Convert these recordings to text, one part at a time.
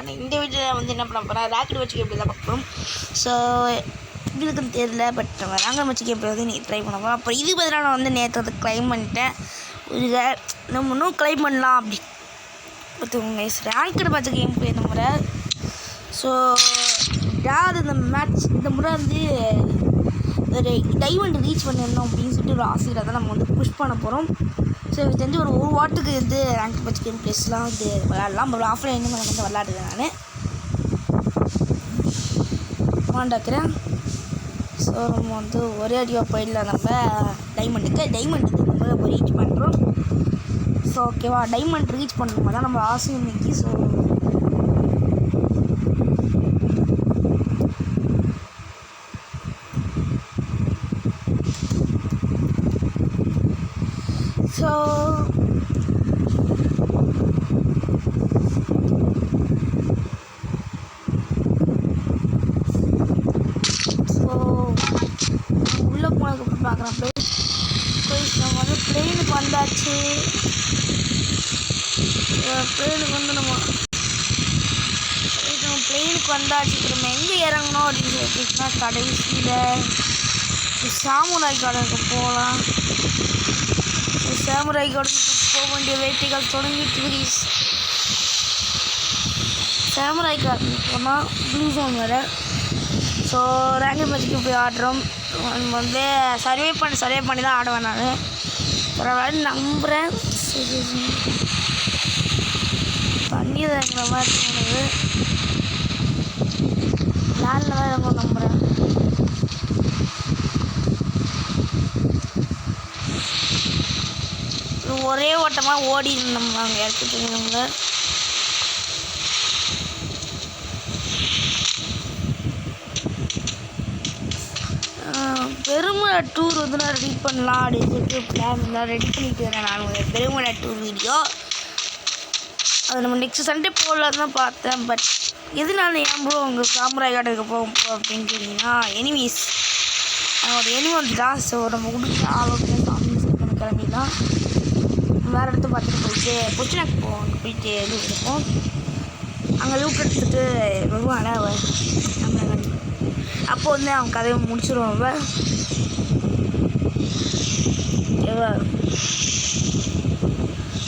ஆனால் இந்த வீடியோவில் வந்து என்ன பண்ண போகிறேன் ராக்கெட் வச்சு எப்படி தான் பார்க்குறோம். ஸோ இதுக்குன்னு தெரியல, பட் நம்ம ராங்கல் வச்சு எப்படி வந்து நீ ட்ரை பண்ண போகிறோம். அப்புறம் இது பதிலாக நான் வந்து நேற்று வந்து கிளைம் பண்ணிட்டேன். இதை நம்ம இன்னும் கிளைம் பண்ணலாம் அப்படி பார்த்துக்கோங்க. ரேங்கட் மேட்ச் கேம் பிளே இந்த முறை. ஸோ யார் இந்த மேட்ச் இந்த முறை வந்து ஒரு டைமண்ட் ரீச் பண்ணிடணும் அப்படின்னு சொல்லிட்டு ஒரு ஆசையில் தான் நம்ம வந்து புஷ் பண்ண போகிறோம். ஸோ இது தெரிஞ்சு ஒரு வாட்டுக்கு வந்து ரேங்க் மேட்ச் கேம் பிளேஸ்லாம் வந்து விளாட்லாம். ஒரு ஆஃப்லைன் வந்து விளாடுறேன் நான் வாண்டாக்கிறேன். ஸோ நம்ம வந்து ஒரே அடியாக போயிடலாம். நம்ம டைமண்ட் நம்ம ரீச் பண்ணுறோம். ஸோ ஓகேவா, டைமண்ட் ரீச் பண்ணும்போது தான் நம்ம ஆசை இன்னைக்கு. ஸோ உள்ளே போனதுக்கு பார்க்குறேன். நம்ம வந்து ப்ளேனுக்கு வந்தாச்சு. ப்ளேனுக்கு வந்து நம்ம நம்ம எங்கே இறங்கணும் அப்படின்னு சொல்லிட்டுனா கடைசியில் சாமுராய் கார்டனுக்கு போகலாம். சாமுராய் கார்டனுக்கு போக வேண்டிய வேட்டைகள் தொடங்கிட்டு சாமுராய் கார்டனுக்கு போனால் ப்ளூ ஜோன் வேறு. ஸோ ரேங்கட் மேட்ச்சுக்கு போய் ஆடுறோம். நம்ம வந்து சர்வே பண்ணி தான் ஆடுவேன் நான். பரவாயில்ல நம்புகிறேன். தண்ணி இறங்குற மாதிரி தோணுது. லேண்டில் தான் இறங்கும் நம்புகிறேன். ஒரே ஓட்டமாக ஓடி இருந்தோம் நாங்கள் இறக்கிட்டு. பெருமலை டூர் வந்து நான் ரெடி பண்ணலாம் அப்படின்னு சொல்லிட்டு பிளான் தான் ரெடி பண்ணிட்டு வரேன் நான். பெருமலை டூர் வீடியோ அது நம்ம நெக்ஸ்ட் சண்டே போடலாம் தான் பார்த்தேன். பட் எதுனால ஏன் ப்ரோ உங்கள் சாமுராய் கார்டுக்கு போகும் அப்படின்னு கேட்டிங்கன்னா எனிமீஸ் அவனோட எனிமி வந்துட்டான். ஸோ நம்ம கொடுத்து ஆலோசனை சாமி பண்ண கிளம்பிடலாம். வேறு இடத்த பார்த்துட்டு போயிட்டு பொச்சினாக்கு போவோம். அங்கே போயிட்டு லூட் எடுப்போம். அங்கே லூட் எடுத்துகிட்டு வருவான் நம்ம அப்போ வந்து அவன் கதையை முடிச்சிடுவான்.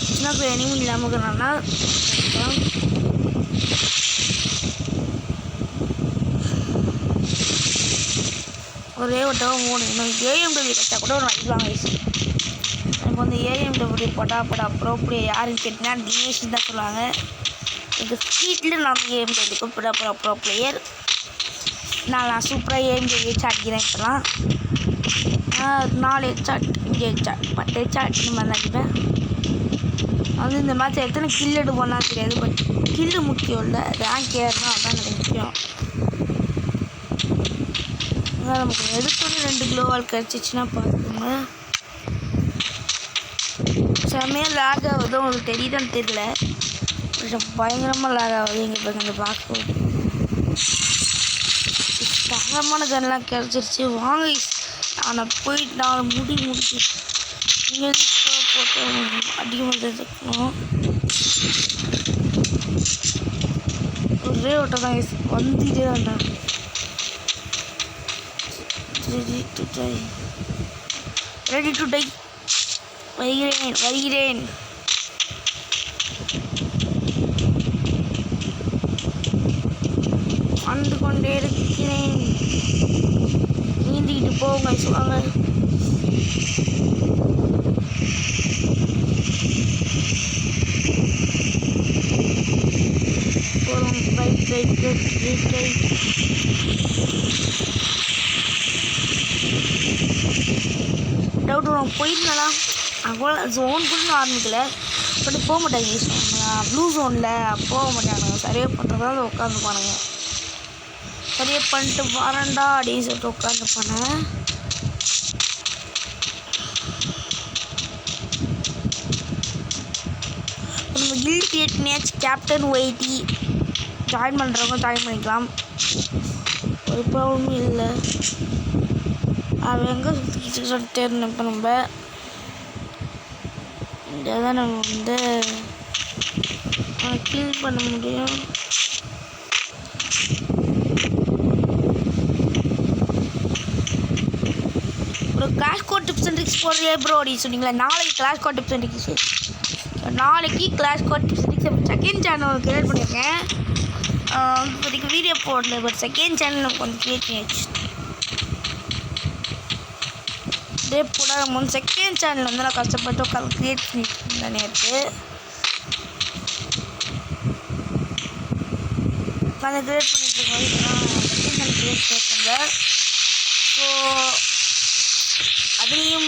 பொச்சினாக்கு எனிமி இல்லாமல் இருக்கிறான்னா ஒரே வட்டம் ஓடணும். ஏஎம்டபிள்யூ கட்டா கூட ஒரு வாங்கிடுவாங்க. எனக்கு வந்து ஏஎம்டபிள்யூ போட்டால் அப்புறம் இப்படி யாருன்னு கேட்டிங்கன்னா தினேஷ் தான் சொல்லுவாங்க. எங்கள் ஸ்ட்ரீட்டில் நான் ஏஎம்டபிள்யூக்கு அப்புறம் பிளேயர் நான் சூப்பராக ஏஎம்டபிள்யூ வச்சு அடிக்கிறேன். இப்போலாம் 4 ஹெட்ஷாட் 5 ஹெட்ஷாட் 10 ஹெட்ஷாட் இந்த மாதிரி அடிப்பேன். வந்து இந்த மேட்ச் எத்தனை கில் எடுப்போம்னா தெரியாது. பட் கில்லு முக்கியம் இல்லை, ரேங்க் ஏறுனா அதுதான் எனக்கு முக்கியம். நமக்கு எடுத்தோடனே 2 கிலோவால் கிடச்சிச்சின்னா பார்த்துக்கோங்க. செம்மையாக லேக் ஆகுது. உங்களுக்கு தெரியுதான்னு தெரியல, பயங்கரமாக லேக் ஆகுது. எங்கள் இப்போ அந்த பார்க்க பயங்கரமான கன்லாம் கிடச்சிருச்சு. வாங்க ஆனால் போயிட்டு நான் முடிச்சு நீங்கள் போட்டு அதிகமாக தெரிஞ்சுக்கணும். ஒரே ஓட்டம் தான் வந்துட்டே வந்தேன். Ready to tie. வருகிறேன். வந்து கொண்டே இருக்கிறேன். நீந்திக்கிட்டு போங்க சொல்லுவாங்க. போகிறோம். ரைட் டவுட் வரும். போயிருந்தாலாம் அங்கே ஜோன் கூட ஆரம்பிக்கல. பட் போக மாட்டாங்க. ப்ளூ ஜோனில் போக மாட்டானுங்க. சர்வே பண்ணுறதால உட்காந்துப்பானுங்க. சர்வே பண்ணிட்டு வரேன்டா அப்படின்னு சொல்லிட்டு உட்காந்துப்பானுங்க. நம்ம கில்ட் எட்னியாச்சு கேப்டன் ஒய்டி ஜாயின் பண்ணுறவங்க ஜாயின் பண்ணிக்கலாம். ஒரு ப்ராப்ளமும் இல்லை. அவன் எங்கே சுற்றிக்கிட்டு சொல்லிட்டு இருந்தோம். இப்போ நம்ம இங்கே தான் நம்ம வந்து கில் பண்ண முடியும். Bro clash code tips and tricks போடுறியே ப்ரோ அப்படின்னு சொன்னீங்களா? நாளைக்கு clash code tips and tricks, நாளைக்கு clash code tips and tricks second channel create பண்ணியிருக்கேன். இப்போதைக்கு வீடியோ போடல, பட் செகண்ட் சேனல் கொஞ்சம் கிரியேட் பண்ணி வச்சு டே போட செகண்ட் சேனல் வந்து நான் கஷ்டப்பட்டு உட்காந்து கிரியேட் பண்ணிட்டு இருந்தேன். நேற்று உட்காந்து கிரியேட் பண்ணிட்டு இருக்கோம். செகண்ட் சேனல் கிரியேட் பண்ணியிருக்கேன். ஸோ அதுலேயும்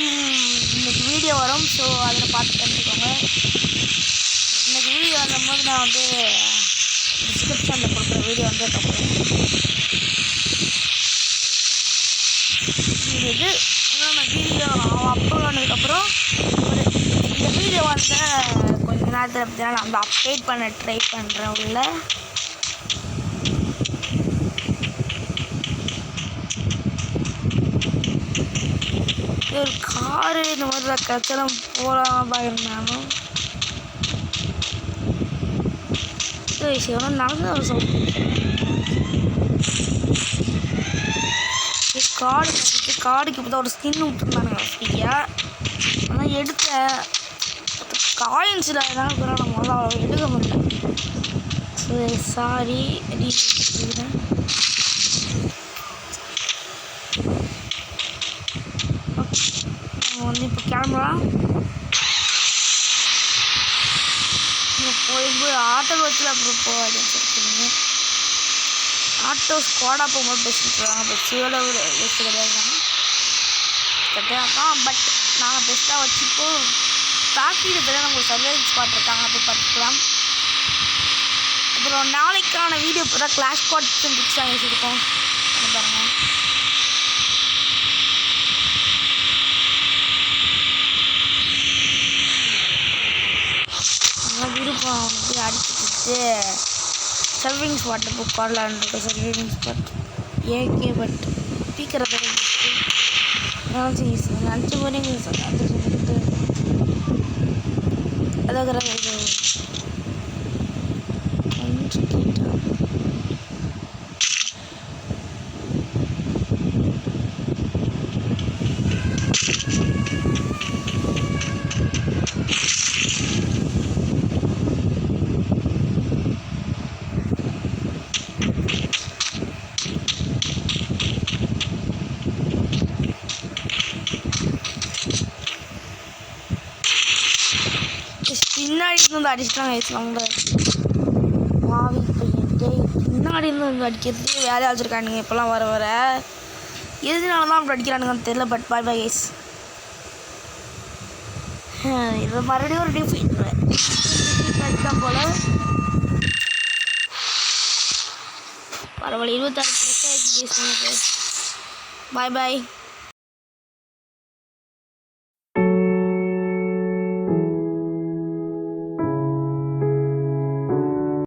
இன்றைக்கி வீடியோ வரும். ஸோ அதில் பார்த்து தெரிஞ்சுக்கோங்க. இன்றைக்கி வீடியோ வரும்போது நான் வந்து டிஸ்கிரிப்ஷனில் கொடுக்குற வீடியோ வந்து இது இன்னொன்று வீடியோ அப்லோட் ஆனதுக்கப்புறம் இந்த வீடியோ வந்து கொஞ்ச நேரத்தில் பார்த்தீங்கன்னா நான் வந்து அப்டேட் பண்ண ட்ரை பண்ணுறேன். உள்ள ஒரு காரு இந்த மாதிரி கச்சலம் போகலாம் பாயிருந்தாலும் விஷயம் நடந்து அவர் காடு கட்டிட்டு காடுக்கு இப்போ தான் ஒரு ஸ்கின் விட்டுருந்தானுங்க ஃப்ரீயாக. ஆனால் எடுத்த காயின்ஸில் எதாவது கூட நம்ம வந்து அவ்வளோ எடுக்க முடியல. ஸோ சாரி எடுக்கிறேன். நம்ம வந்து இப்போ கிளம்பலாம். போய் ஆட்டோ வச்சுல அப்புறம் போகாதுன்னு சொல்லிட்டுருங்க. ஆட்டோ ஸ்குவாடாக போகும்போது பெஸ்ட்டு இருக்காங்க. இப்போ சியோட ஒரு பெஸ்ட்டு கிடையாது கட்டாதான். பட் நாங்கள் பெஸ்ட்டாக வச்சுப்போம். ஃபேக்ட்ரியில் இப்போ தான் உங்களுக்கு சர்வைவ் ஸ்பாட் இருக்காங்க, அப்போ பார்த்துக்கலாம். அப்புறம் நாளைக்கான வீடியோ இப்போ தான் கிளாஷ் கோட் டிப்ஸ் தான் வச்சுருக்கோம் பாருங்கள். விருப்பம் வந்து அடிச்சுட்டு சர்விங் ஸ்பாட்டில் புக் பண்ணலான்னு இருக்கோம். சர்விங் ஸ்பாட் ஏகே பட் ஸ்பீக்கரை அஞ்சு மணிக்கு அது சொல்லிட்டு அதாவது பின்னாடி இருந்து வந்து அடிச்சுட்டாங்க வச்சுவாங்க. மாவி பையன் பின்னாடி இருந்து வந்து அடிக்கிறதுக்கு வேலையாக வச்சுருக்கானுங்க இப்போலாம் வர வர. எதுனால தான் அப்படி அடிக்கிறானுங்கன்னு தெரியல. But bye bye guys. இது மறுபடியும் ஒரு டிஃபீட் அடித்தான் போல். பரவாயில்ல 26 பாய் பாய்.